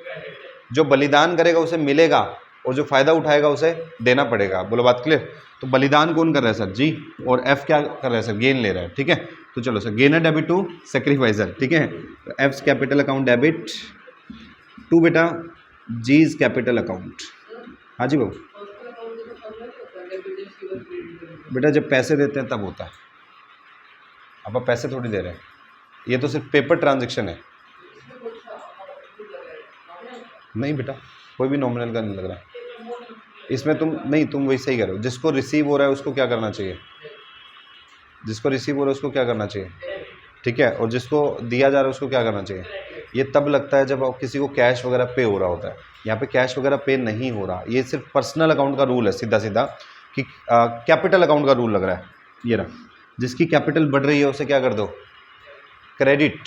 जो बलिदान करेगा उसे मिलेगा और जो फायदा उठाएगा उसे देना पड़ेगा, बोलो बात क्लियर। तो बलिदान कौन कर रहा है सर जी, और एफ क्या कर रहा है सर गेन ले रहा है, ठीक है। तो चलो sir gainer debit to sacrificer, ठीक है। तो F capital account debit to बेटा जीज कैपिटल अकाउंट, हाँ जी बाबू बेटा जब पैसे देते हैं तब होता है, अब आप पैसे थोड़ी दे रहे हैं, ये तो सिर्फ पेपर ट्रांजेक्शन है। नहीं बेटा कोई भी नॉमिनल का नहीं लग रहा है इसमें, तुम नहीं, तुम वैसे ही करो, जिसको रिसीव हो रहा है उसको क्या करना चाहिए, जिसको रिसीव हो रहा है उसको क्या करना चाहिए, ठीक है। और जिसको दिया जा रहा है उसको क्या करना चाहिए। ये तब लगता है जब किसी को कैश वगैरह पे हो रहा होता है, यहाँ पे कैश वगैरह पे नहीं हो रहा, ये सिर्फ पर्सनल अकाउंट का रूल है सीधा सीधा, कि कैपिटल अकाउंट का रूल लग रहा है ये रहा, जिसकी कैपिटल बढ़ रही है उसे क्या कर दो क्रेडिट,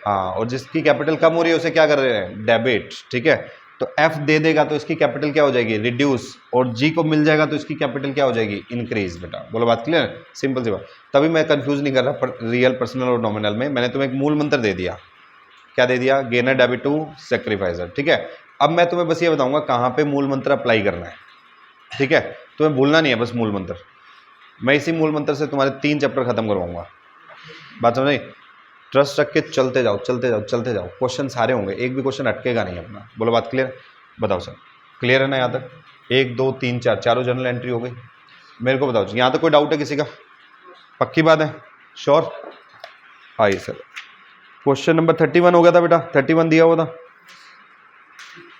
हाँ, और जिसकी कैपिटल कम हो रही है उसे क्या कर रहे हैं डेबिट, ठीक है। तो एफ दे देगा तो इसकी कैपिटल क्या हो जाएगी रिड्यूस, और जी को मिल जाएगा तो इसकी कैपिटल क्या हो जाएगी इंक्रीज, बेटा बोलो बात क्लियर, सिंपल सी बात। तभी मैं कंफ्यूज नहीं कर रहा रियल पर्सनल और नॉमिनल में, मैंने तुम्हें एक मूल मंत्र दे दिया, क्या दे दिया गेनर डेबिट टू सेक्रीफाइजर, ठीक है। अब मैं तुम्हें बस ये बताऊंगा कहाँ पे मूल मंत्र अप्लाई करना है, ठीक है। तुम्हें भूलना नहीं है बस मूल मंत्र, मैं इसी मूल मंत्र से तुम्हारे 3 चैप्टर खत्म करवाऊंगा, बात समझ। ट्रस्ट रख के चलते जाओ चलते जाओ चलते जाओ, क्वेश्चन सारे होंगे, एक भी क्वेश्चन अटकेगा नहीं अपना, बोलो बात क्लियर। बताओ सर क्लियर है ना यहाँ तक, 1 2 3 4 चारों जनरल एंट्री हो गई। मेरे को बताओ यहाँ तक कोई डाउट है किसी का, पक्की बात है श्योर। आइए सर क्वेश्चन नंबर 31 हो गया था बेटा, 31 दिया हुआ था,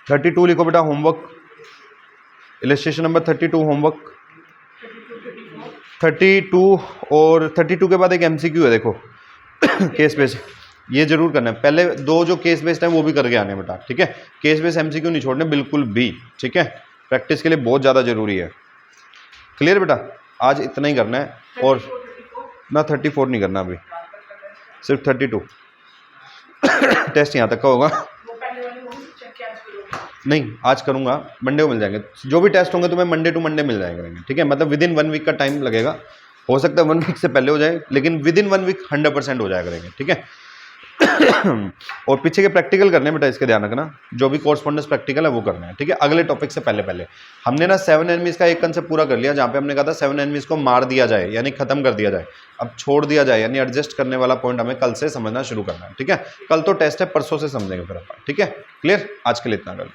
32 लिखो बेटा होमवर्क, इलस्ट्रेशन नंबर 32 होमवर्क 32, और 32 के बाद एक एमसीक्यू है देखो केस बेस्ड, ये जरूर करना है, पहले 2 जो केस बेस्ड है वो भी करके आने बेटा, ठीक है। केस बेस्ड एमसीक्यू नहीं छोड़ने बिल्कुल भी, ठीक है, प्रैक्टिस के लिए बहुत ज़्यादा जरूरी है, क्लियर बेटा। आज इतना ही करना है, और ना 34 नहीं करना अभी, सिर्फ 32 टेस्ट यहाँ तक का होगा, नहीं आज करूँगा, मंडे को मिल जाएंगे, जो भी टेस्ट होंगे तुम्हें मंडे टू मंडे मिल जाएंगे, ठीक है। मतलब विद इन 1 वीक का टाइम लगेगा, हो सकता है 1 वीक से पहले हो जाए, लेकिन विद इन 1 वीक 100% हो जाया करेंगे, ठीक है। और पीछे के प्रैक्टिकल करने बेटा, इसके ध्यान रखना, जो भी कॉरस्पॉन्डेंस प्रैक्टिकल है वो करना है, ठीक है। अगले टॉपिक से पहले पहले हमने ना 7 एनिमीज का एक कंसेप्ट पूरा कर लिया, जहाँ पे हमने कहा था 7 एनिमीज को मार दिया जाए यानी खत्म कर दिया जाए, अब छोड़ दिया जाए यानी एडजस्ट करने वाला पॉइंट हमें कल से समझना शुरू करना है, ठीक है। कल तो टेस्ट है, परसों से समझेंगे फिर अपन, ठीक है। क्लियर, आज के लिए इतना कर लो।